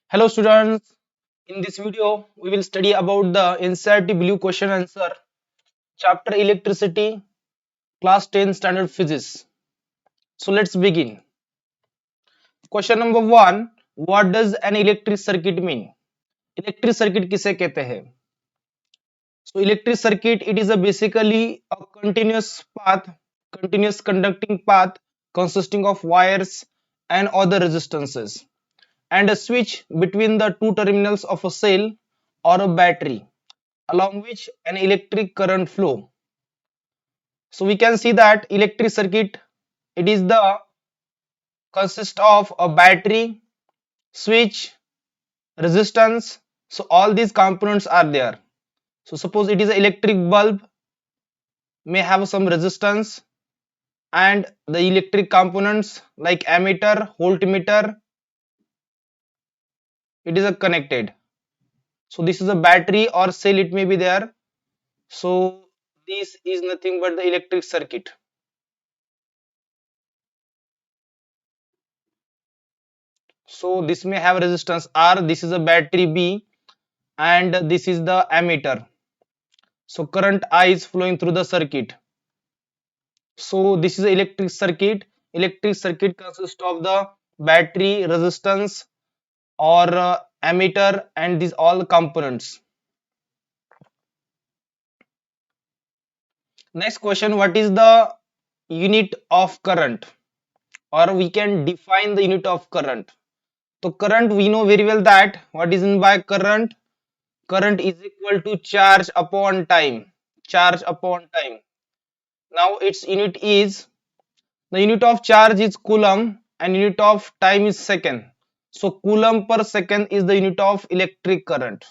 Hello students, in this video we will study about the NCERT blue question answer chapter electricity class 10 standard physics. So let's begin. Question number 1, what does an electric circuit mean? Electric circuit किसे कहते हैं? So electric circuit, it is a basically a continuous conducting path consisting of wires and other resistances and a switch between the two terminals of a cell or a battery along which an electric current flow. So we can see that electric circuit, it is the consist of a battery, switch, resistance. So all these components are there. So suppose it is an electric bulb may have some resistance and the electric components like ammeter, voltmeter, it is a connected. So this is a battery or cell, it may be there. So this is nothing but the electric circuit. So this may have resistance R, this is a battery B, and this is the ammeter. So current I is flowing through the circuit. So this is the electric circuit. Electric circuit consists of the battery, resistance, or ammeter, and these all components. Next question, what is the unit of current? Or we can define the unit of current. So current, we know very well that what is meant by current? Current is equal to charge upon time. Charge upon time. Now its unit is, the unit of charge is coulomb and unit of time is second. So coulomb per second is the unit of electric current.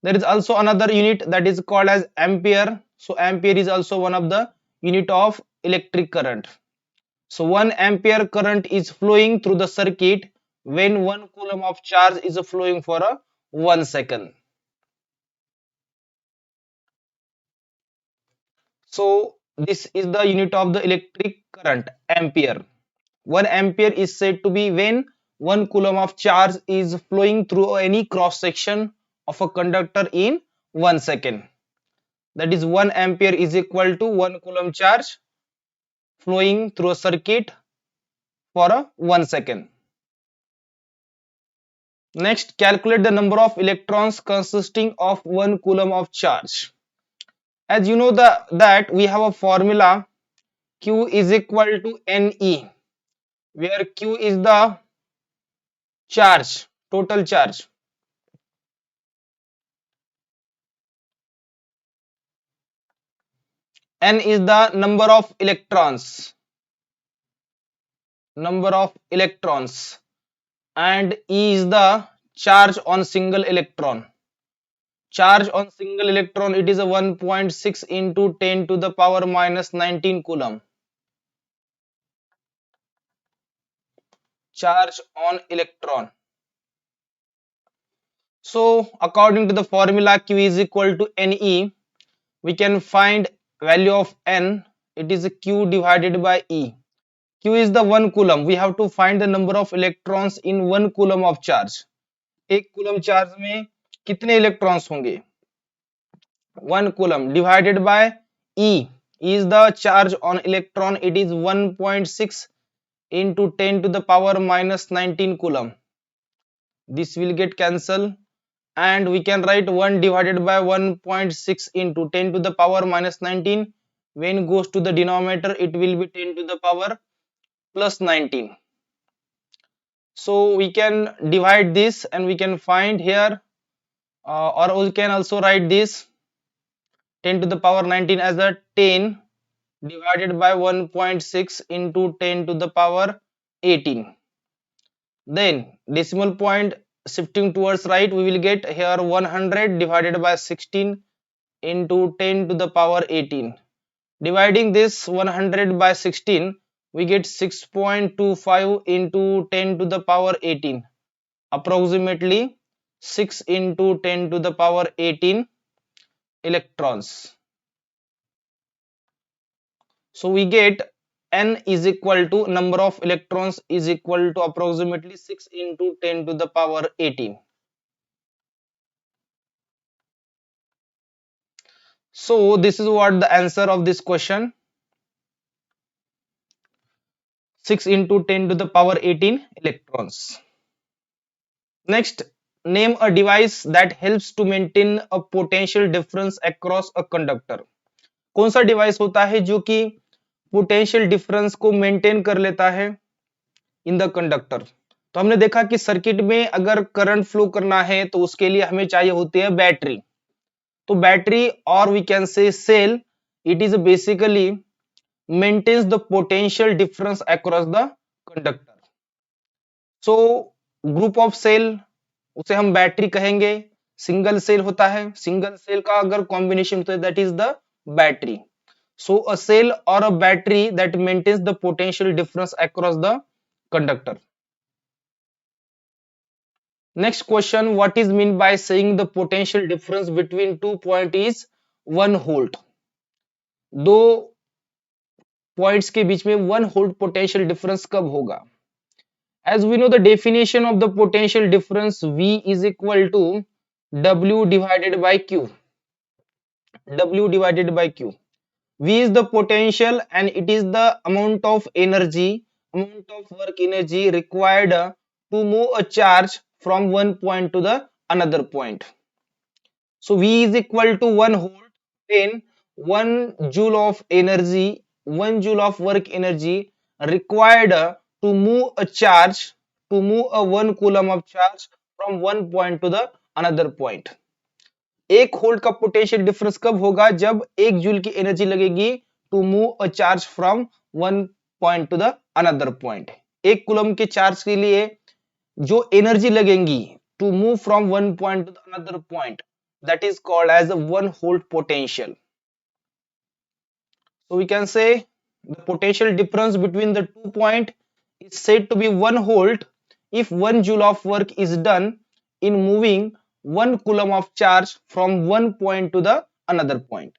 There is also another unit that is called as ampere. So ampere is also one of the unit of electric current. So 1 ampere current is flowing through the circuit when 1 coulomb of charge is flowing for a 1 second. So this is the unit of the electric current, ampere. 1 ampere is said to be when 1 coulomb of charge is flowing through any cross section of a conductor in 1 second. That is 1 ampere is equal to 1 coulomb charge flowing through a circuit for a 1 second. Next, calculate the number of electrons consisting of 1 coulomb of charge. As you know that we have a formula Q is equal to Ne, where Q is the charge, total charge. N is the number of electrons, and E is the charge on single electron. Charge on single electron, it is a 1.6 into 10 to the power minus 19 coulomb. Charge on electron. So according to the formula Q is equal to Ne, we can find value of N, it is Q divided by E. Q is the 1 coulomb. We have to find the number of electrons in 1 coulomb of charge. 1 coulomb charge में कितने electrons होंगे? 1 coulomb divided by E. E is the charge on electron. It is 1.6 into 10 to the power minus 19 coulomb. This will get cancelled, and we can write 1 divided by 1.6 into 10 to the power minus 19. When goes to the denominator, it will be 10 to the power plus 19. So we can divide this and we can find here, or we can also write this 10 to the power 19 as a 10 divided by 1.6 into 10 to the power 18. Then decimal point shifting towards right, we will get here 100 divided by 16 into 10 to the power 18. Dividing this 100 by 16, we get 6.25 into 10 to the power 18, approximately 6 into 10 to the power 18 electrons. So we get n is equal to number of electrons is equal to approximately 6 into 10 to the power 18. So this is what the answer of this question, 6 into 10 to the power 18 electrons. Next, name a device that helps to maintain a potential difference across a conductor. कौन सा device होता है जो कि potential difference को maintain कर लेता है इन द कंडक्टर? तो हमने देखा कि सर्किट में अगर करंट फ्लो करना है तो उसके लिए हमें चाहिए होती है बैटरी. तो बैटरी और we can say cell, it is basically maintains the potential difference across the conductor. So group of cell, उसे हम बैटरी कहेंगे. सिंगल सेल होता है, सिंगल सेल का अगर कॉम्बिनेशन होता है that is the battery. So a cell और a battery that maintains the potential difference across the conductor. Next question, what is mean by saying the potential difference between 2 point is 1 volt? दो points के बीच में 1 volt potential difference कब होगा? As we know the definition of the potential difference, V is equal to W divided by Q. W divided by Q. V is the potential and it is the amount of energy, amount of work energy required to move a charge from one point to the another point. So V is equal to 1 volt when 1 joule of energy, 1 joule of work energy required to move a charge, to move a 1 coulomb of charge from one point to the another point. एक volt का potential difference कब होगा? जब 1 joule की energy लगेगी to move a charge from one point to the another point. एक coulomb के charge के लिए जो एनर्जी लगेगी to move from one point to the another point, that is called as a 1 volt potential. So we can say the potential difference between the 2 point is said to be 1 volt if 1 joule of work is done in moving 1 coulomb of charge from one point to the another point.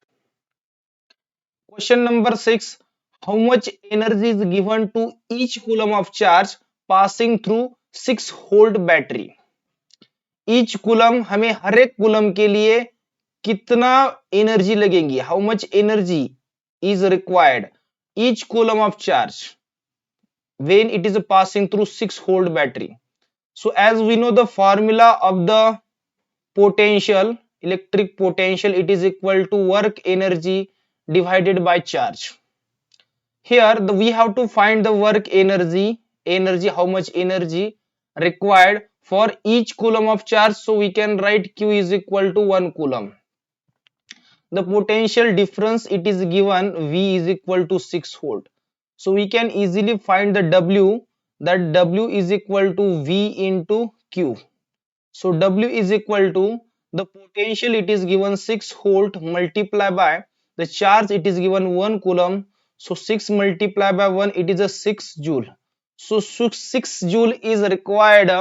Question number 6, how much energy is given to each coulomb of charge passing through 6 volt battery? Each coulomb, हमें हर एक coulomb के लिए कितना energy लगेगी? How much energy is required each coulomb of charge when it is passing through 6 volt battery. So as we know the formula of the potential, electric potential, it is equal to work energy divided by charge. Here we have to find the work energy, how much energy required for each coulomb of charge. So we can write Q is equal to 1 coulomb. The potential difference, it is given V is equal to 6 volt. So we can easily find the W, that W is equal to V into Q. So W is equal to the potential, it is given 6 volt multiplied by the charge, it is given 1 coulomb. So 6 multiplied by 1, it is a 6 joule. So 6 joule is required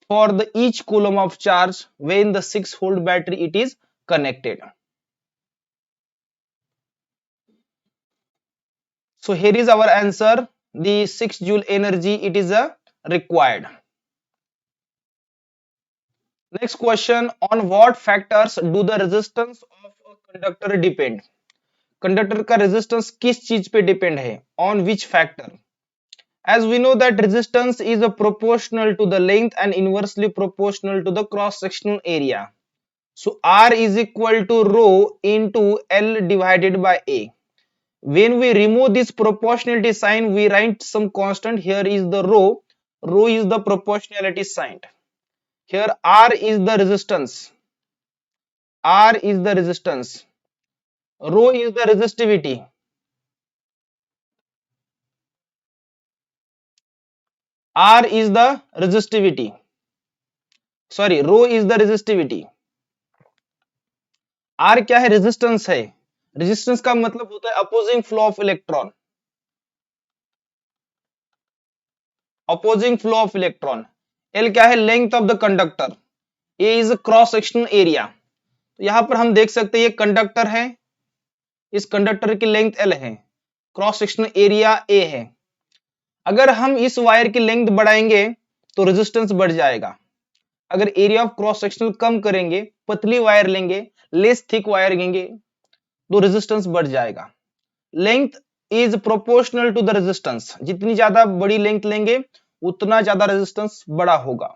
for the each coulomb of charge when the 6 volt battery it is connected. So here is our answer, the 6 joule energy it is required. Next question, on what factors do the resistance of a conductor depend? Conductor का resistance किस चीज पे depend है? On which factor? As we know that resistance is a proportional to the length and inversely proportional to the cross sectional area. So R is equal to rho into L divided by A. When we remove this proportionality sign, we write some constant. Here is the rho. Rho is the proportionality sign. Here R is the resistance. R is the resistance. Rho is the resistivity. R is the resistivity. Sorry, rho is the resistivity. R क्या है? Resistance है. Resistance का मतलब होता है opposing flow of electron. Opposing flow of electron. L क्या है? Length of the conductor. A is cross sectional area. तो यहां पर हम देख सकते हैं ये कंडक्टर है, इस कंडक्टर की लेंथ L है. क्रॉस सेक्शनल एरिया ए है। अगर हम इस वायर की लेंथ बढ़ाएंगे तो रेजिस्टेंस बढ़ जाएगा। अगर एरिया ऑफ क्रॉस सेक्शनल कम करेंगे, पतली वायर लेंगे, लेस थिक वायर लेंगे, तो रेजिस्टेंस बढ़ जाएगा। Length is proportional to the resistance. जितनी ज्यादा बड़ी लेंथ लेंगे उतना ज्यादा रेजिस्टेंस बड़ा होगा।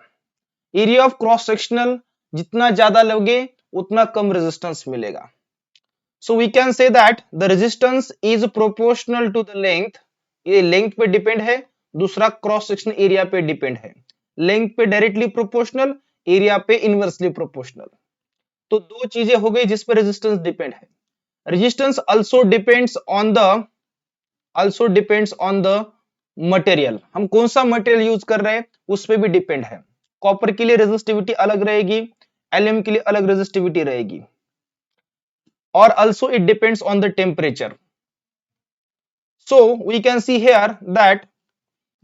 एरिया ऑफ क्रॉस सेक्शनल जितना ज्यादा लोगे उतना कम रेजिस्टेंस मिलेगा। So we can say that the resistance is proportional to the length. ये लेंथ पे डिपेंड है, दूसरा क्रॉस सेक्शन एरिया पे डिपेंड है। लेंथ पे डायरेक्टली प्रोपोर्शनल, एरिया पे इनवर्सली प्रोपोर्शनल। तो दो चीजें हो गई जिस पे रेजिस्टेंस डिपेंड है। Resistance also depends on the material. हम कौन सा मटेरियल यूज कर रहे हैं उस पे भी डिपेंड है। कॉपर के लिए रेजिस्टिविटी अलग रहेगी, एल्यूमिनियम के लिए अलग रेजिस्टिविटी रहेगी। Or also it depends on the temperature. So we can see here that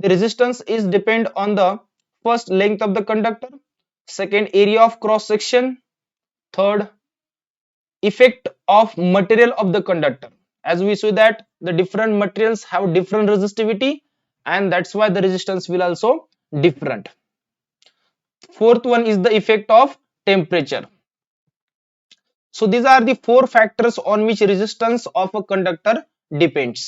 the resistance is depend on the first length of the conductor, second area of cross section, third effect of material of the conductor. As we see that the different materials have different resistivity and that's why the resistance will also different. Fourth one is the effect of temperature. So these are the four factors on which resistance of a conductor depends.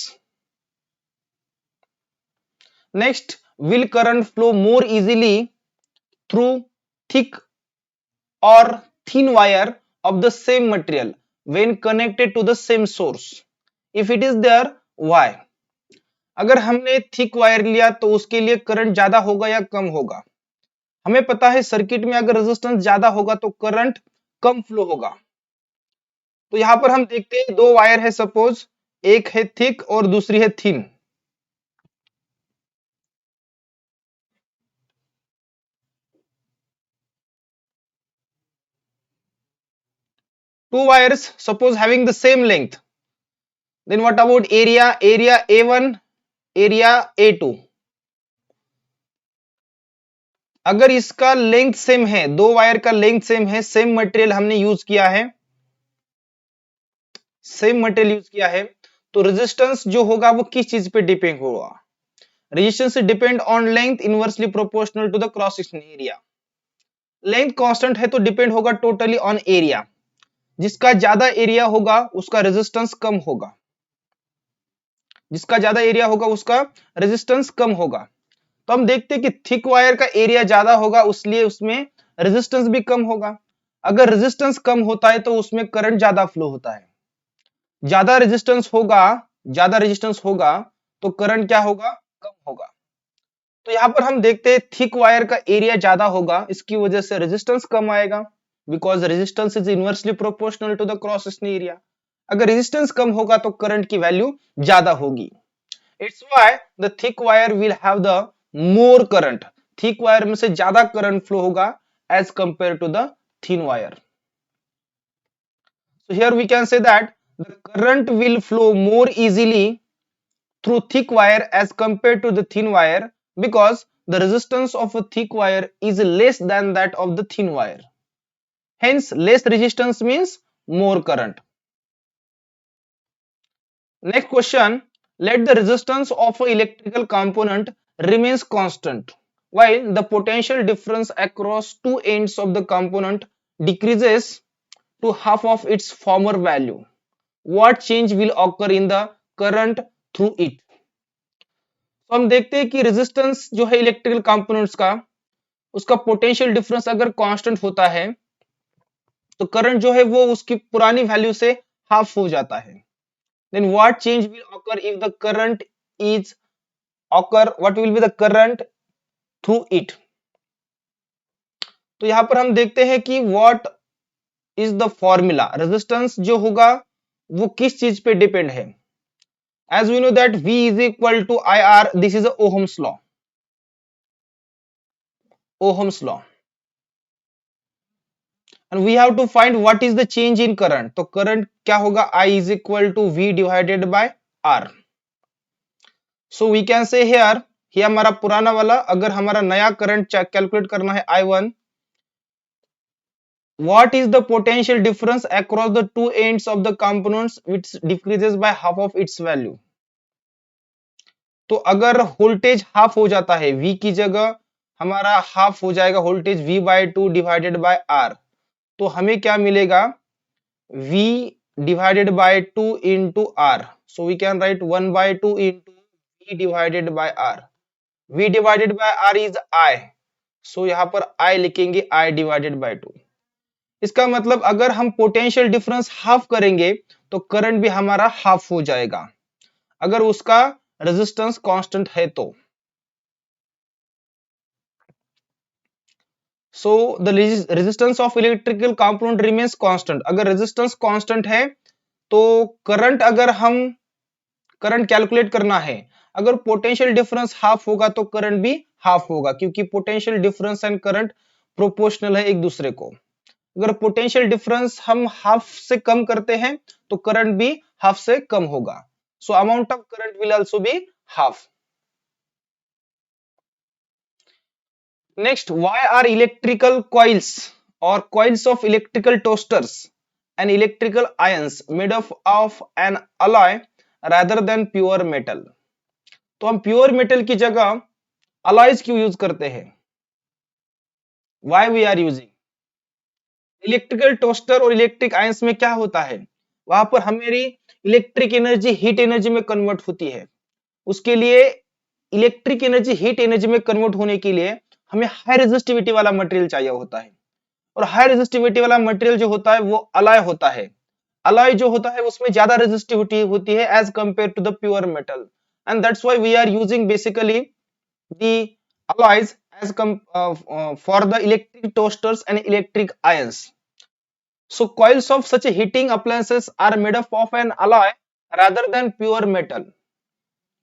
Next, will current flow more easily through thick or thin wire of the same material when connected to the same source? If it is there, why? अगर हमने thick wire लिया तो उसके लिए current ज्यादा होगा या कम होगा? हमें पता है सर्किट में अगर रेजिस्टेंस ज्यादा होगा तो करंट कम फ्लो होगा। तो यहां पर हम देखते हैं दो वायर है, सपोज एक है थिक और दूसरी है thin. Two wires suppose having the same length, then what about area A1, area A2? अगर इसका लेंथ सेम है, दो वायर का लेंथ सेम है, सेम मटेरियल हमने यूज किया है, सेम मटेरियल यूज किया है, तो रेजिस्टेंस जो होगा वो किस चीज पे डिपेंड होगा? Resistance depend on length inversely proportional to the cross section area. Length constant है तो डिपेंड होगा टोटली ऑन एरिया। जिसका ज्यादा एरिया होगा उसका रेजिस्टेंस कम होगा, जिसका ज्यादा एरिया होगा उसका रेजिस्टेंस कम होगा। तो हम देखते हैं कि थिक वायर का एरिया ज्यादा होगा इसलिए उसमें रेजिस्टेंस भी कम होगा। अगर रेजिस्टेंस कम होता है तो उसमें करंट ज्यादा फ्लो होता है। ज्यादा रेजिस्टेंस होगा, ज्यादा रेजिस्टेंस होगा तो करंट क्या होगा? कम होगा। तो यहां पर हम देखते हैं थिक वायर का एरिया ज्यादा होगा, इसकी वजह से रेजिस्टेंस कम आएगा, because resistance is inversely proportional to the cross section area. अगर रेजिस्टेंस कम होगा तो करंट की वैल्यू ज्यादा होगी। It's why the thick wire will have the more current. Thick wire में से ज्यादा करंट फ्लो होगा as compare to the thin wire. So here we can say that the current will flow more easily through thick wire as compared to the thin wire because the resistance of a thick wire is less than that of the thin wire. Hence, less resistance means more current. Next question, let the resistance of an electrical component remains constant while the potential difference across two ends of the component decreases to half of its former value. What change will occur in the current through it? तो हम देखते हैं कि resistance जो है electrical components का, उसका potential difference अगर कांस्टेंट होता है तो करंट जो है वो उसकी पुरानी वैल्यू से हाफ हो जाता है। Then what change will occur if the current is what will be the current through it? तो यहां पर हम देखते हैं कि what is the formula, resistance जो होगा वो किस चीज पे डिपेंड है। As we know that V is equal to IR, this is a Ohm's law. Ohm's law. And we have to find what is the change in current. तो current क्या होगा? I is equal to V divided by R. So we can say here, ये हमारा पुराना वाला, अगर हमारा नया करंट कैलकुलेट करना है I1, what is the potential difference across the two ends of the components which decreases by half of its value? तो अगर वोल्टेज हाफ हो जाता है, V की जगह हमारा हाफ हो जाएगा voltage V/2 divided by R, तो हमें क्या मिलेगा, V divided by 2 into R. So we can write 1/2 into V divided by R. V divided by R is I. So यहाँ पर I लिखेंगे I divided by 2. इसका मतलब अगर हम पोटेंशियल डिफरेंस हाफ करेंगे तो करंट भी हमारा हाफ हो जाएगा, अगर उसका रेजिस्टेंस कांस्टेंट है तो। So the resistance of electrical component remains constant. अगर रेजिस्टेंस कांस्टेंट है तो करंट, अगर हम करंट कैलकुलेट करना है, अगर पोटेंशियल डिफरेंस हाफ होगा तो करंट भी हाफ होगा, क्योंकि potential difference and current proportional है एक दूसरे को। अगर पोटेंशियल डिफरेंस हम हाफ से कम करते हैं तो करंट भी हाफ से कम होगा। So amount of current will also be half. Next, why are electrical coils और coils of electrical toasters and electrical irons made of an alloy rather than pure metal. तो हम प्योर मेटल की जगह alloys क्यों use करते हैं? Why we are using? Electrical toaster और electric irons में क्या होता है, वहां पर हमारी इलेक्ट्रिक एनर्जी हीट एनर्जी में कन्वर्ट होती है। उसके लिए इलेक्ट्रिक एनर्जी हीट एनर्जी में कन्वर्ट होने के लिए हमें हाई रेजिस्टिविटी वाला मटेरियल चाहिए होता है, और हाई रेजिस्टिविटी वाला मटेरियल जो होता है वो अलॉय होता है। अलॉय जो होता है उसमें ज्यादा रेजिस्टिविटी होती है as compare to the pure metal, and that's why we are using basically the alloys as for the electric toasters and electric ions. So coils of such heating appliances are made up of an alloy rather than pure metal,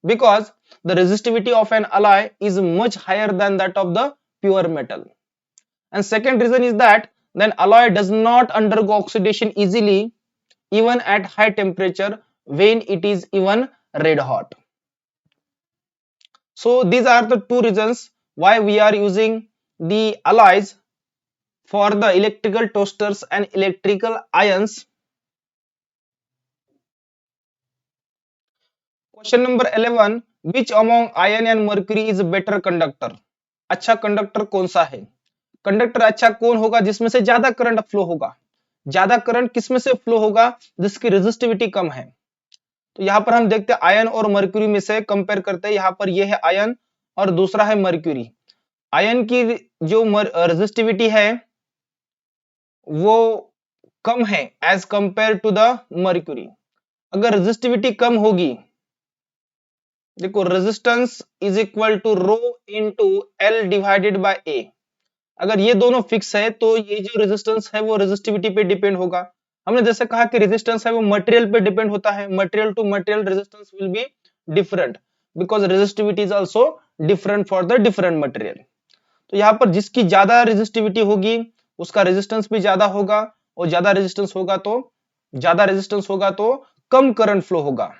because the resistivity of an alloy is much higher than that of the pure metal. And second reason is that then alloy does not undergo oxidation easily even at high temperature when it is even red hot. So these are the two reasons why we are using the alloys for the electrical toasters and electrical ions. Question number 11, which among iron and mercury is a better conductor? अच्छा conductor कौन सा है? Conductor अच्छा कौन होगा जिसमें से ज्यादा करंट फ्लो होगा? ज्यादा करंट किसमें से फ्लो होगा? जिसकी रेजिस्टिविटी कम है। तो यहाँ पर हम देखते हैं आयन और मर्क्यूरी में से कंपेयर करते हैं। यहाँ पर ये है आयन और दूसरा है मर्क्यूरी। आयन की जो रेजिस्टिविटी है वो कम है as compare to the mercury. अगर रेजिस्टिविटी कम होगी, देखो resistance is equal to rho into L divided by A. अगर ये दोनों फिक्स है तो ये जो रेजिस्टेंस है वो रेजिस्टिविटी पे डिपेंड होगा। हमने जैसे कहा कि रेजिस्टेंस है वो मटेरियल पे डिपेंड होता है, material to material resistance will be different because resistivity is also different for the different material. तो यहाँ पर जिसकी ज्यादा रेजिस्टिविटी होगी उसका रेजिस्टेंस भी ज्यादा होगा, और ज्यादा रेजिस्टेंस होगा तो कम करंट फ्लो होगा।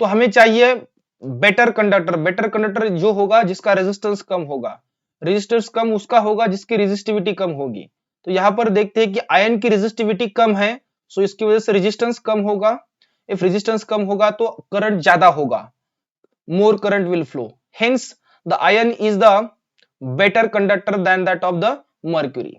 तो हमें चाहिए बेटर कंडक्टर। बेटर कंडक्टर जो होगा जिसका रेजिस्टेंस कम होगा, रेजिस्टेंस कम उसका होगा जिसकी रेजिस्टिविटी कम होगी। तो यहाँ पर देखते हैं कि आयन की रेजिस्टिविटी कम है, सो इसकी वजह से रेजिस्टेंस कम होगा। इफ रेजिस्टेंस कम होगा तो करंट ज्यादा होगा, more current will flow, hence the iron is the better conductor than that of the mercury.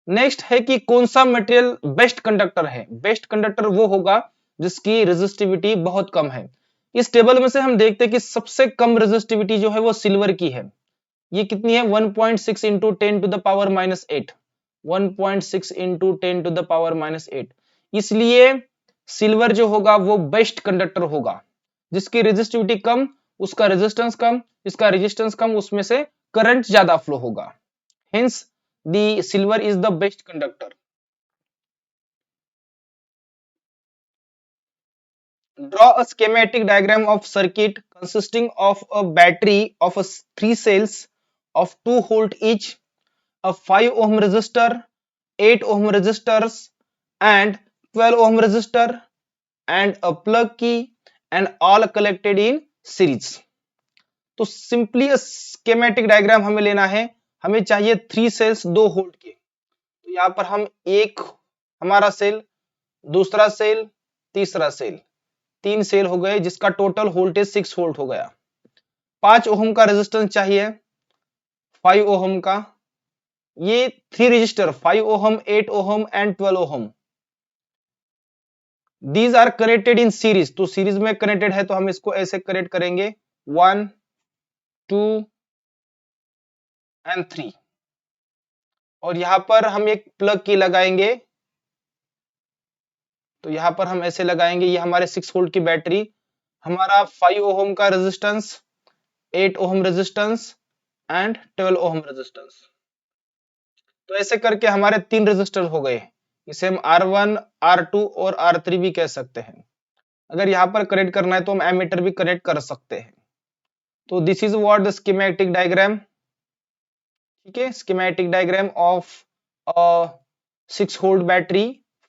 Next है कि कौन सा मटेरियल बेस्ट कंडक्टर है? बेस्ट कंडक्टर वो होगा जिसकी रेजिस्टिविटी बहुत कम है। इस टेबल में से हम देखते हैं कि सबसे कम रेजिस्टिविटी जो है वो सिल्वर की है। ये कितनी है? 1.6 into 10 to the power minus 8, 1.6 into 10 to the power minus 8। इसलिए सिल्वर जो होगा वो बेस्ट कंडक्टर होगा। जिसकी रेजिस्टिविटी कम उसका रेजिस्टेंस कम, इसका रेजिस्टेंस कम उसमें से करंट ज्यादा फ्लो होगा, hence the silver is the best conductor. Draw a schematic diagram of circuit consisting of a battery of 3 cells of 2 volt each, a 5 ohm resistor, 8 ohm resistors and 12 ohm resistor and a plug key and all collected in series. तो simply schematic diagram हमें लेना है। हमें चाहिए 3 sales 2 volt के। तो यहाँ पर हम एक हमारा सेल, दूसरा सेल, तीसरा सेल, तीन सेल हो गए जिसका टोटल वोल्टेज 6 वोल्ट हो गया। 5 ओम का रेजिस्टेंस चाहिए 5 ओम का। ये 3 resistor 5 ohm 8 ohm and 12 ohm these are connected in series, तो सीरीज में कनेक्टेड है तो हम इसको ऐसे कनेक्ट करेंगे 1 2 एंड 3 और यहां पर हम एक प्लग की लगाएंगे, तो यहां पर हम ऐसे लगाएंगे। ये हमारे 6 वोल्ट की बैटरी, हमारा 5 ओम का resistance 8 ohm resistance and 12 ohm resistance. तो ऐसे करके हमारे 3 रेजिस्टर हो गए। इसे हम R1 R2 और R3 भी कह सकते हैं। अगर यहाँ पर कनेक्ट करना है तो हम एमीटर भी कनेक्ट कर सकते हैं। तो this is what the schematic diagram, ठीक है, schematic diagram of 6 volt battery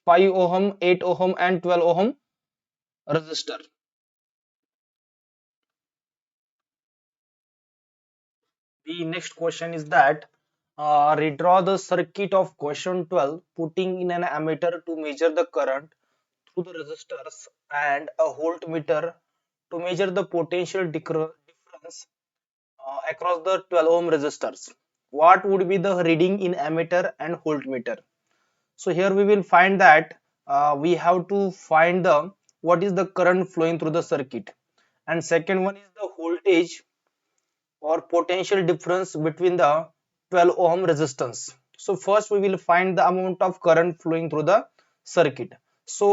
5 ohm 8 ohm and 12 ohm resistor. The next question is that redraw the circuit of question 12 putting in an ammeter to measure the current through the resistors and a voltmeter to measure the potential difference across the 12 ohm resistors. What would be the reading in ammeter and voltmeter? So here we will find that we have to find the what is the current flowing through the circuit, and second one is the voltage or potential difference between the 12 ohm resistance. So first we will find the amount of current flowing through the circuit. So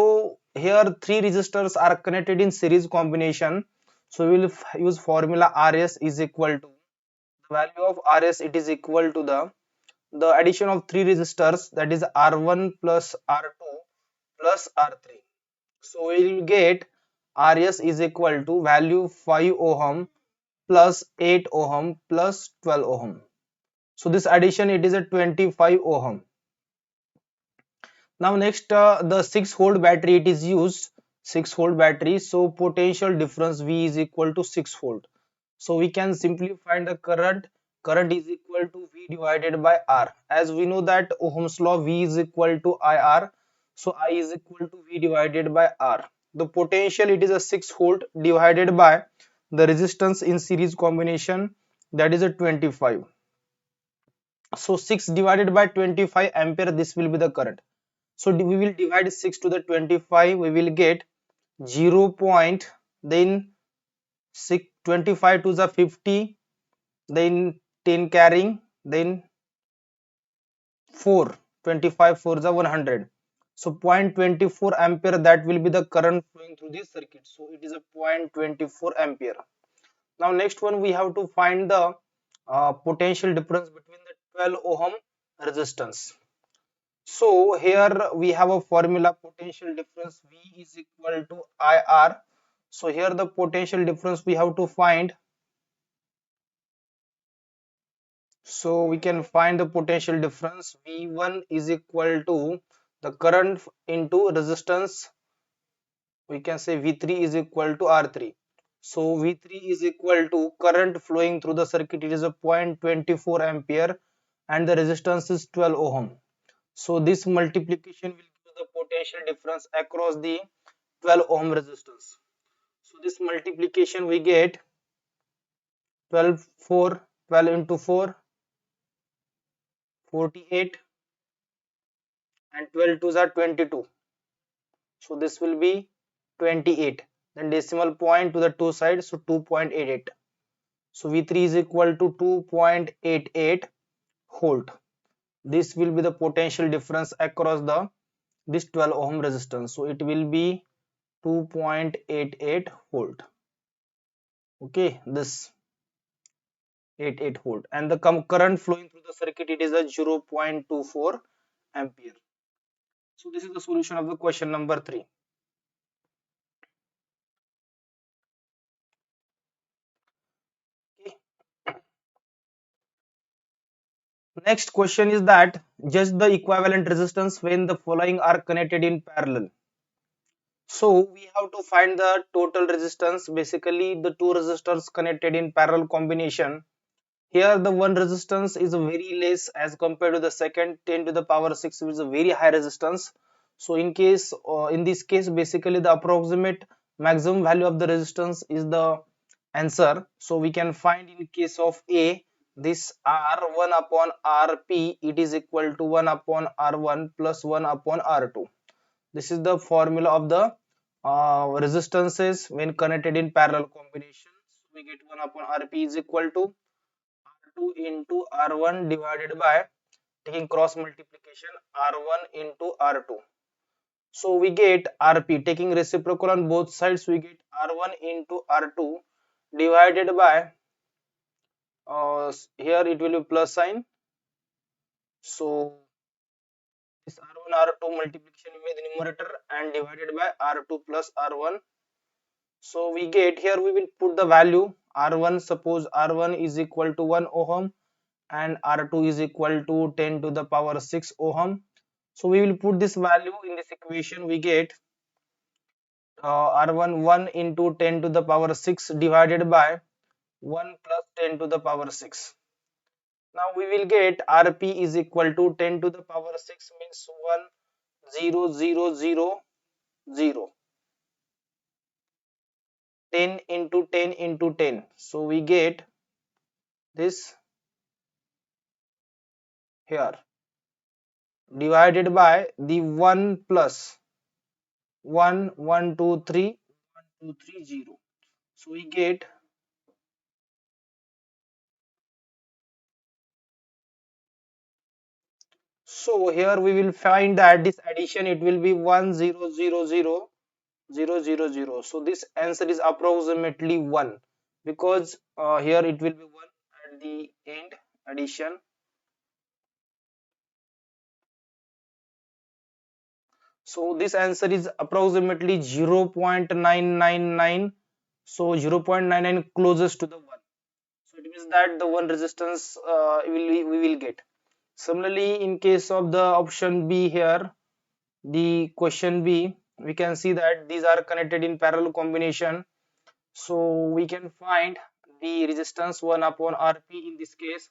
here three resistors are connected in series combination. So we will use formula RS is equal to the value of RS, it is equal to the addition of three resistors, that is R1 plus R2 plus R3. So we will get RS is equal to value 5 ohm plus 8 ohm plus 12 ohm. So this addition it is a 25 ohm. Now next the 6 volt battery it is used, 6 volt battery, so potential difference V is equal to 6 volt. So we can simply find the current is equal to V divided by R. As we know that Ohm's law, V is equal to IR, so I is equal to V divided by R. The potential it is a 6 volt divided by the resistance in series combination, that is a 25. So 6 divided by 25 ampere, this will be the current. So we will divide 6 to the 25, we will get 0 point, then 6 25 to the 50, then 10 carrying, then 4 25 4 the 100. So 0.24 ampere, that will be the current flowing through this circuit. So it is a 0.24 ampere. Now next one we have to find the potential difference between the 12 ohm resistance. So here we have a formula, potential difference V is equal to IR. So here the potential difference we have to find. So we can find the potential difference V1 is equal to the current into resistance, we can say V3 is equal to R3. So V3 is equal to current flowing through the circuit, it is a 0.24 ampere and the resistance is 12 ohm. So this multiplication will give the potential difference across the 12 ohm resistance. So this multiplication we get 12 4 12 into 4 48 and 12 2s are 22. So this will be 28. Then decimal point to the two sides, so 2.88. So V3 is equal to 2.88 volt. This will be the potential difference across this 12 ohm resistance. So it will be 2.88 volt. Okay, this 88 volt, and the current flowing through the circuit it is a 0.24 ampere. So this is the solution of the question number 3. Okay. Next question is that just the equivalent resistance when the following are connected in parallel. So we have to find the total resistance, basically the two resistors connected in parallel combination. Here the one resistance is very less as compared to the second, 10 to the power 6, which is a very high resistance. So in this case basically the approximate maximum value of the resistance is the answer. So we can find in case of A, this R1 upon Rp, it is equal to 1 upon R1 plus 1 upon R2. This is the formula of the resistances when connected in parallel combination. We get 1 upon Rp is equal to R2 into R1 divided by, taking cross multiplication, R1 into R2. So we get Rp, taking reciprocal on both sides, we get R1 into R2 divided by, here it will be plus sign. So this R1 R2 multiplication with numerator and divided by R2 plus R1. So we get, here we will put the value R1, suppose R1 is equal to 1 ohm and R2 is equal to 10 to the power 6 ohm. So we will put this value in this equation. We get R1 1 into 10 to the power 6 divided by 1 plus 10 to the power 6. Now we will get Rp is equal to 10 to the power 6 means 10000, 10 into 10 into 10. So we get this here divided by the 1 plus 1 1 2 3 1 2 3 0. So we get, so here we will find that this addition, it will be 1000000. So this answer is approximately 1, because here it will be 1 at the end addition. So this answer is approximately 0.999. So 0.99 closest to the 1. So it means that the one resistance we will get. Similarly, in case of the option B, here the question B, we can see that these are connected in parallel combination. So we can find the resistance 1 upon Rp in this case.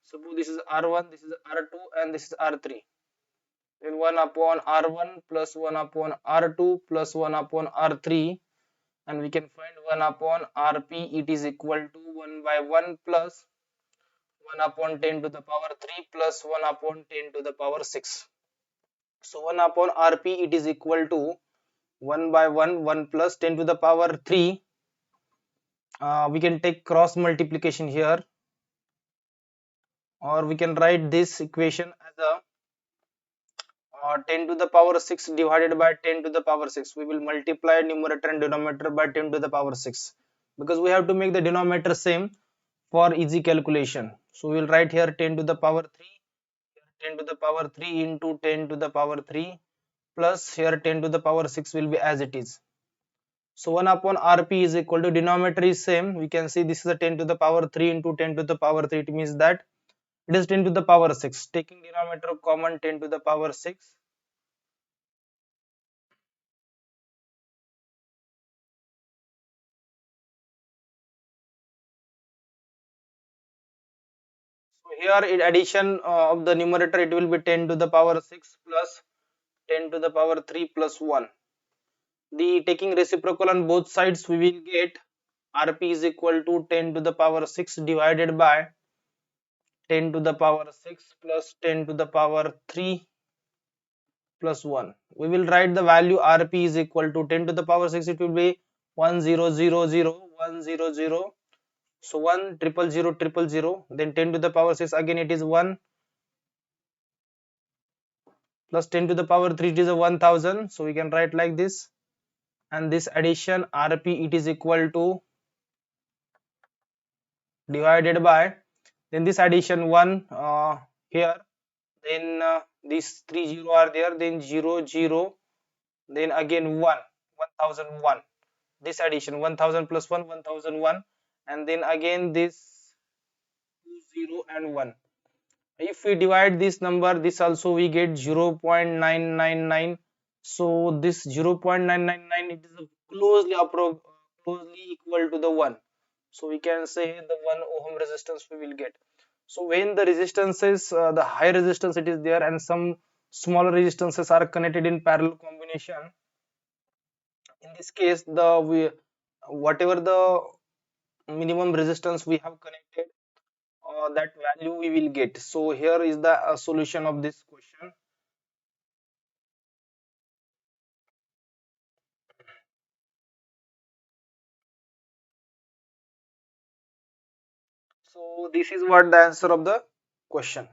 Suppose this is R1, this is R2 and this is R3. Then 1 upon R1 plus 1 upon R2 plus 1 upon R3, and we can find 1 upon Rp, it is equal to 1 by 1 plus 1 upon 10 to the power 3 plus 1 upon 10 to the power 6. So 1 upon Rp, it is equal to 1 by 1 plus 10 to the power 3. We can take cross multiplication here, or we can write this equation as a 10 to the power 6 divided by 10 to the power 6. We will multiply numerator and denominator by 10 to the power 6, because we have to make the denominator same for easy calculation. So we will write here 10 to the power 3, 10 to the power 3 into 10 to the power 3 plus here 10 to the power 6 will be as it is. So 1 upon Rp is equal to, denominator is same, we can see this is a 10 to the power 3 into 10 to the power 3, it means that it is 10 to the power 6. Taking denominator common, 10 to the power 6. So here in addition of the numerator, it will be 10 to the power 6 plus 10 to the power 3 plus 1. The taking reciprocal on both sides, we will get Rp is equal to 10 to the power 6 divided by 10 to the power 6 plus 10 to the power 3 plus 1. We will write the value Rp is equal to 10 to the power 6, it will be 1000, so 1000000, then 10 to the power 6, again it is 1 plus 10 to the power 3, it is a 1000. So we can write like this, and this addition Rp, it is equal to divided by, then this addition 1 here, then these 3 0 are there, then 0 0, then again 1, 1001. This addition 1000 plus 1, 1001, and then again this 2 0 and 1. If we divide this number, this also we get 0.999. So this 0.999, it is closely equal to the 1. So we can say the 1 ohm resistance we will get. So when the resistances, the high resistance it is there and some smaller resistances are connected in parallel combination, in this case, whatever the minimum resistance we have connected, that value we will get. So here is the solution of this question. So this is what the answer of the question.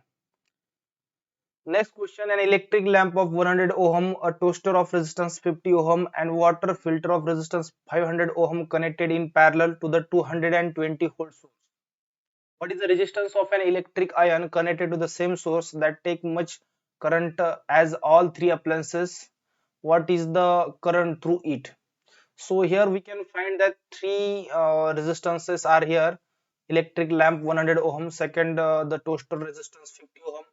Next question, an electric lamp of 100 ohm, a toaster of resistance 50 ohm and water filter of resistance 500 ohm connected in parallel to the 220 volt source. What is the resistance of an electric iron connected to the same source that take much current as all three appliances? What is the current through it? So here we can find that three resistances are here. Electric lamp 100 ohm, second the toaster resistance 50 ohm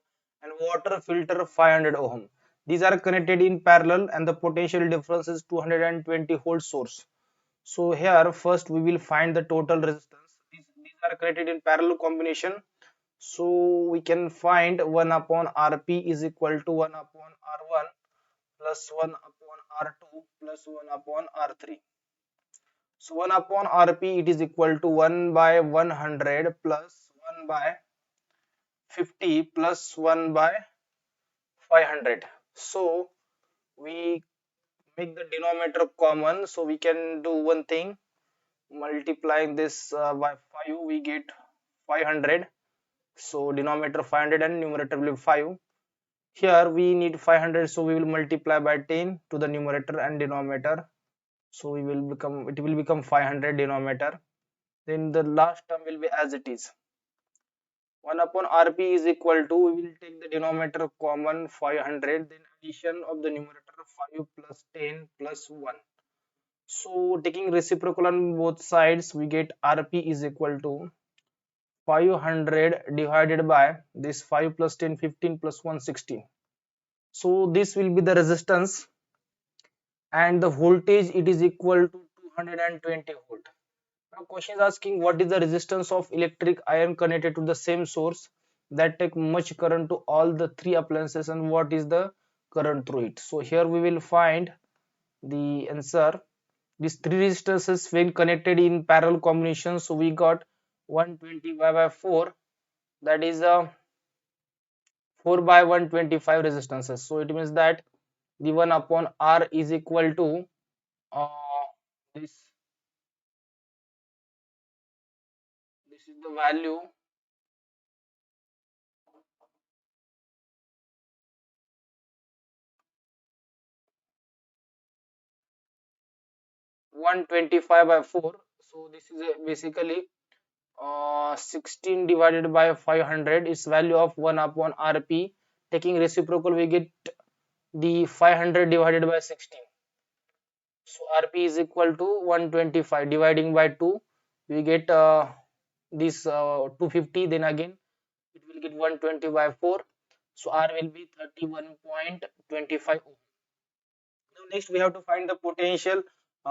and water filter 500 ohm. These are connected in parallel and the potential difference is 220 volt source. So here first we will find the total resistance. These are connected in parallel combination. So we can find 1 upon Rp is equal to 1 upon R1 plus 1 upon R2 plus 1 upon R3. So 1 upon Rp it is equal to 1 by 100 plus 1 by 50 plus 1 by 500. So we make the denominator common. So we can do one thing, multiplying this by 5 we get 500. So denominator 500 and numerator will be 5. Here we need 500, so we will multiply by 10 to the numerator and denominator. So it will become 500 denominator. Then the last term will be as it is. 1 upon Rp is equal to, we will take the denominator common 500, then addition of the numerator 5 plus 10 plus 1. So taking reciprocal on both sides, we get Rp is equal to 500 divided by this 5 plus 10 15 plus 1 16. So this will be the resistance and the voltage it is equal to 220 volt. Now question is asking what is the resistance of electric iron connected to the same source that take much current to all the three appliances and what is the current through it. So here we will find the answer. These three resistances when connected in parallel combination, so we got 120 by 4, that is a 4 by 125 resistances. So it means that the 1 upon R is equal to this this is the value 125 by 4. So this is basically 16 divided by 500 is value of 1 upon Rp. Taking reciprocal we get the 500 divided by 16. So Rp is equal to 125 dividing by 2, we get this 250, then again it will get 120 by 4. So R will be 31.25 ohm. Now next we have to find the potential,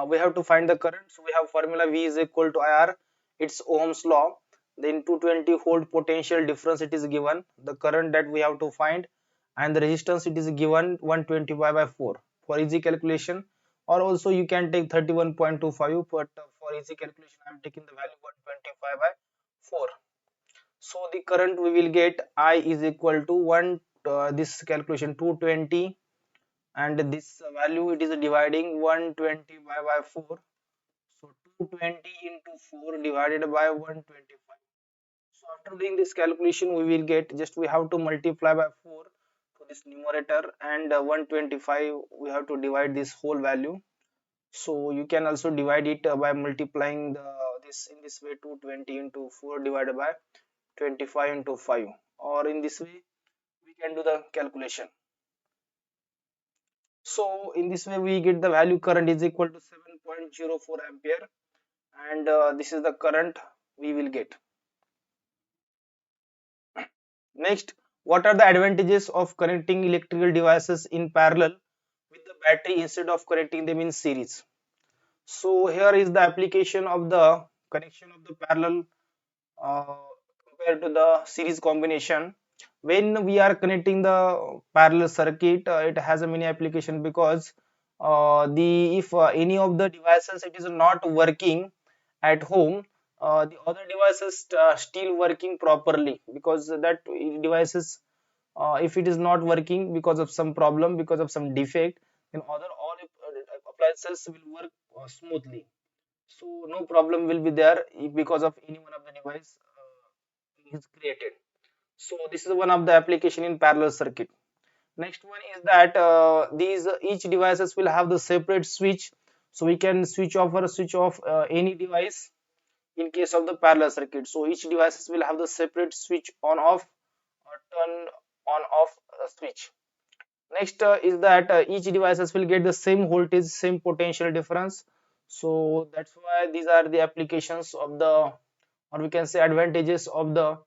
we have to find the current. So we have formula V is equal to IR, it's Ohm's law. Then 220 volt potential difference it is given, the current that we have to find, and the resistance it is given 125 by 4 for easy calculation, or also you can take 31.25, but for easy calculation I am taking the value 125 by 4. So the current we will get I is equal to 1 this calculation 220 and this value it is dividing 120 by 4. So 220 into 4 divided by 125. So after doing this calculation we will get, just we have to multiply by 4 to this numerator and 125 we have to divide this whole value. So you can also divide it by multiplying this in this way, 220 into 4 divided by 25 into 5, or in this way we can do the calculation. So in this way we get the value current is equal to 7.04 ampere, and this is the current we will get. Next, what are the advantages of connecting electrical devices in parallel with the battery instead of connecting them in series? So here is the application of the connection of the parallel uh, compared to the series combination. When we are connecting the parallel circuit, it has a many application because the if any of the devices it is not working at home, the other devices still working properly, because that devices, if it is not working because of some problem, because of some defect, then other all appliances will work smoothly. So no problem will be there if because of any one of the device is created. So this is one of the application in parallel circuit. Next one is that these each devices will have the separate switch, so we can switch off or switch off any device in case of the parallel circuit. So each devices will have the separate switch on off or turn on off switch. Next is that each devices will get the same voltage, same potential difference. So that's why these are the applications of the, or we can say advantages of the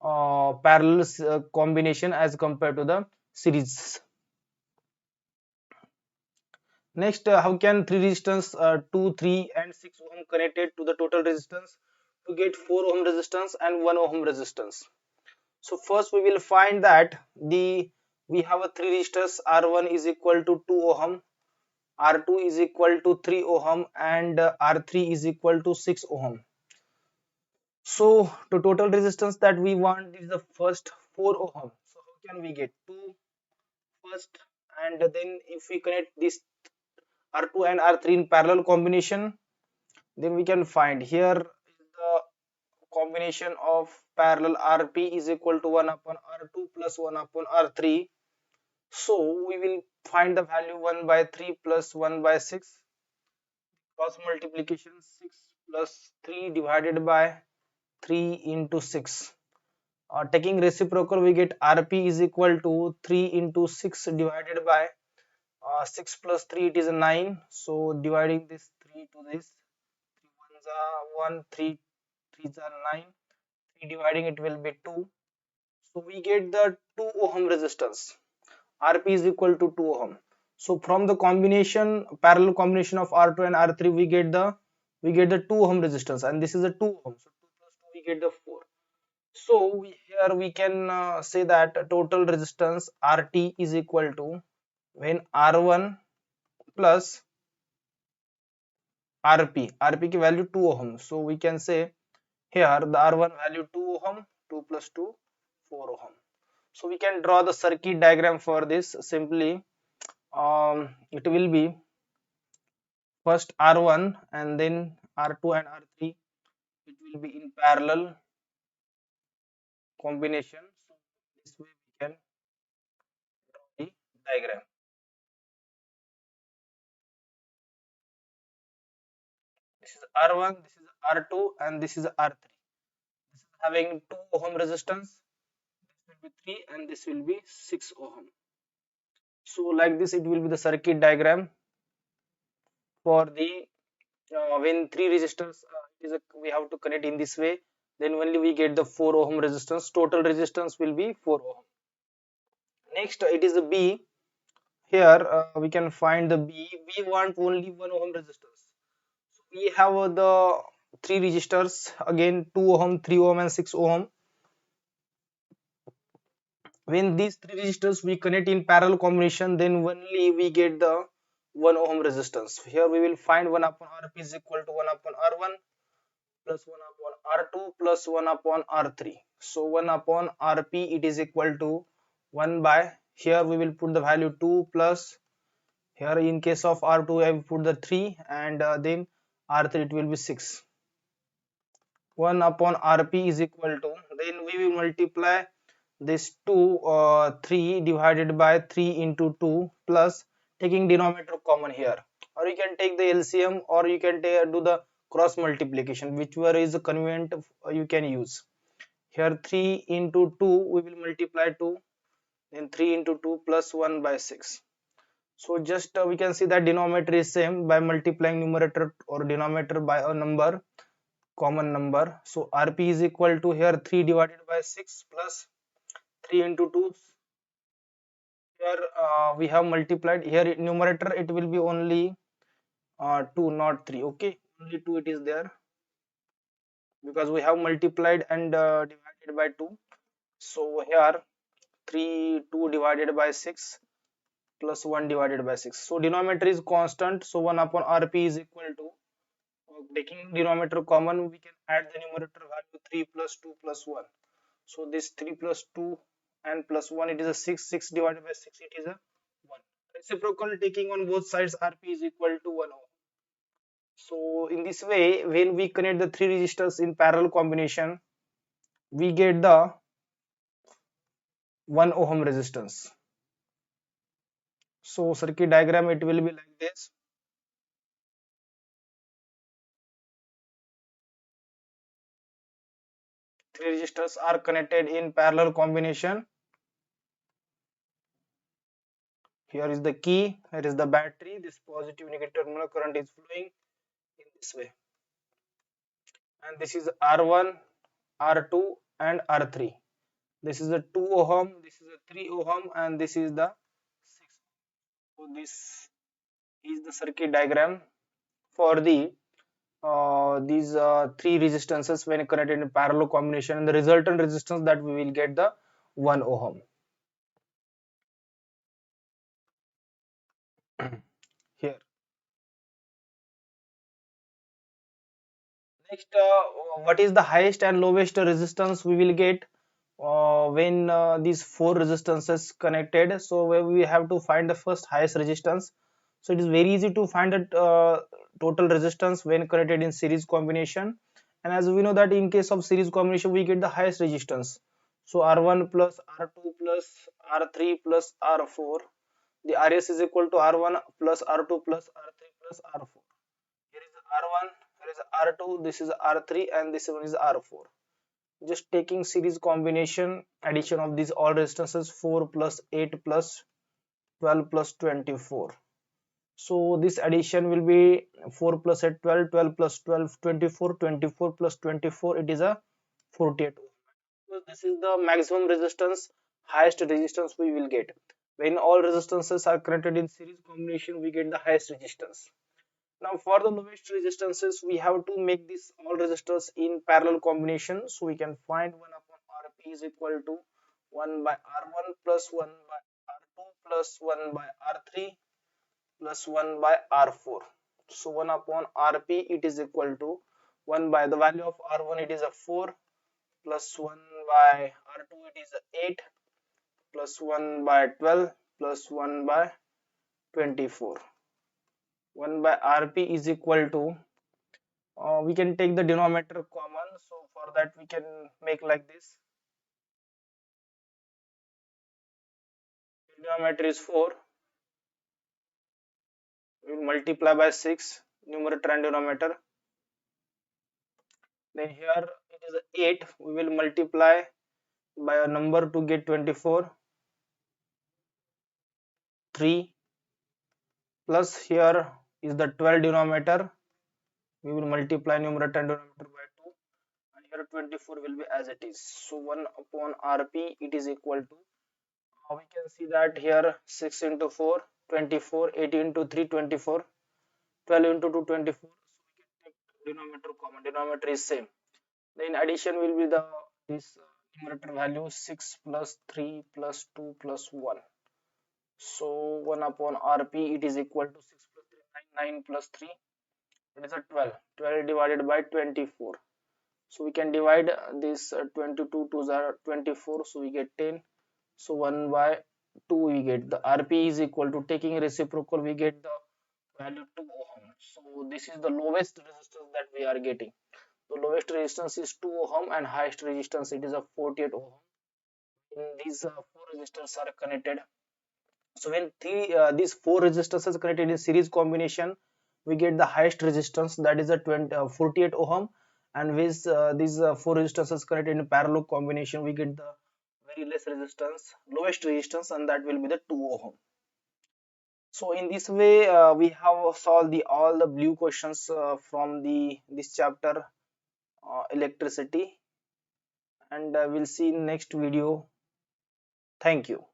parallel combination as compared to the series. Next, how can three resistance 2, 3 and 6 ohm connected to the total resistance to get 4 ohm resistance and 1 ohm resistance? So first we will find that we have a three resistors, R1 is equal to 2 ohm, R2 is equal to 3 ohm and R3 is equal to 6 ohm. So the total resistance that we want is the first 4 ohm. So how can we get 2 first, and then if we connect this R2 and R3 in parallel combination, then we can find here is the combination of parallel RP is equal to 1 upon R2 plus 1 upon R3. So we will find the value 1 by 3 plus 1 by 6, cross multiplication 6 plus 3 divided by 3 into 6. Taking reciprocal, we get Rp is equal to 3 into 6 divided by 6 plus 3, it is a 9. So dividing this 3 to this, 3 ones are 1, 3 threes are 9, 3 dividing it will be 2. So we get the 2 ohm resistance. Rp is equal to 2 ohm. So from the combination, parallel combination of R2 and R3, we get the 2 ohm resistance, and this is a 2 ohm. So 2 plus 2 we get the 4. So here we can say that total resistance RT is equal to when R1 plus RP की value 2 ohm. So we can say here the R1 value 2 ohm, 2 plus 2, 4 ohm. So we can draw the circuit diagram for this simply. It will be first R1 and then R2 and R3. It will be in parallel combination. So this way we can draw the diagram. This is R1, this is R2, and this is R3. This is having 2 ohm resistance. This will be 3 and this will be 6 ohm. So like this it will be the circuit diagram for the when three resistors we have to connect in this way, then only we get the 4 ohm resistance. Total resistance will be 4 ohm. Next it is the B. Here we can find the B. We want only 1 ohm resistance. So we have the three resistors, again 2 ohm, 3 ohm and 6 ohm. When these three resistors we connect in parallel combination, then only we get the 1 ohm resistance. Here we will find 1 upon Rp is equal to 1 upon R1 plus 1 upon R2 plus 1 upon R3. So 1 upon Rp it is equal to 1 by, here we will put the value 2 plus, here in case of R2 I will put the 3, and then R3 it will be 6. 1 upon Rp is equal to, then we will multiply this 2 3 divided by 3 into 2 plus taking denominator common here, or you can take the LCM, or you can do the cross multiplication, whichever is convenient you can use. Here 3 into 2 we will multiply 2, then 3 into 2 plus 1 by 6. So just we can see that denominator is same by multiplying numerator or denominator by a number, common number. So Rp is equal to here 3 divided by 6 plus 3 into 2. Here we have multiplied, here numerator it will be only 2 not 3, okay, only 2 it is there because we have multiplied and divided by 2. So here 3 2 divided by 6, plus 1 divided by 6. So denominator is constant, so 1 upon Rp is equal to, taking denominator common, we can add the numerator value 3 plus 2 plus 1. So this 3 plus 2 and plus 1, it is a 6. 6 divided by 6, it is a 1. Reciprocal taking on both sides, Rp is equal to 1 ohm. So in this way, when we connect the three resistors in parallel combination, we get the 1 ohm resistance. So circuit diagram, it will be like this. Three resistors are connected in parallel combination. Here is the key, here is the battery, this positive negative terminal current is flowing in this way. And this is R1, R2 and R3. This is a 2 ohm, this is a 3 ohm and this is the 6. So this is the circuit diagram for the these three resistances when connected in parallel combination, and the resultant resistance that we will get the 1 ohm. Here next, what is the highest and lowest resistance we will get when these four resistances connected? So we have to find the first highest resistance. So it is very easy to find the total resistance when connected in series combination, and as we know that in case of series combination we get the highest resistance. So R1 plus R2 plus R3 plus R4, the RS is equal to R1 plus R2 plus R3 plus R4. Here is R1, here is R2, this is R3 and this one is R4. Just taking series combination, addition of these all resistances, 4 plus 8 plus 12 plus 24. So this addition will be 4 plus 8, 12, 12 plus 12, 24, 24 plus 24, it is a 48. So this is the maximum resistance, highest resistance we will get. When all resistances are connected in series combination, we get the highest resistance. Now for the lowest resistances, we have to make this all resistors in parallel combination. So we can find 1 upon Rp is equal to 1 by R1 plus 1 by R2 plus 1 by R3 plus 1 by R4. So 1 upon Rp, it is equal to 1 by the value of R1, it is a 4 plus 1 by R2, it is a 8 plus 1 by 12 plus 1 by 24. 1 by Rp is equal to, we can take the denominator common, so for that we can make like this. Denominator is 4, we will multiply by 6, numerator and denominator. Then here it is 8, we will multiply by a number to get 24, 3 plus here is the 12 denominator, we will multiply numerator and denominator by 2, and here 24 will be as it is. So 1 upon Rp, it is equal to, we can see that here 6 into 4 24, 8 into 3 24, 12 into 2 24. So we can take denominator common, denominator is same. Then addition will be the this numerator value 6 plus 3 plus 2 plus 1. So 1 upon Rp, it is equal to 6 plus 3 9, 9 plus 3, it is a 12, 12 divided by 24. So we can divide this 22 to the 24, so we get 10. So 1 by 2 we get the Rp is equal to, taking reciprocal, we get the value 2 ohm. So this is the lowest resistance that we are getting. The lowest resistance is 2 ohm and highest resistance, it is a 48 ohm. In these four resistors are connected. So when these four resistors are connected in series combination, we get the highest resistance, that is a 48 ohm, and with these four resistors connected in parallel combination, we get the very less resistance, lowest resistance, and that will be the 2 ohm. So in this way we have solved the all the blue questions from the this chapter, electricity, and we'll see in next video. Thank you.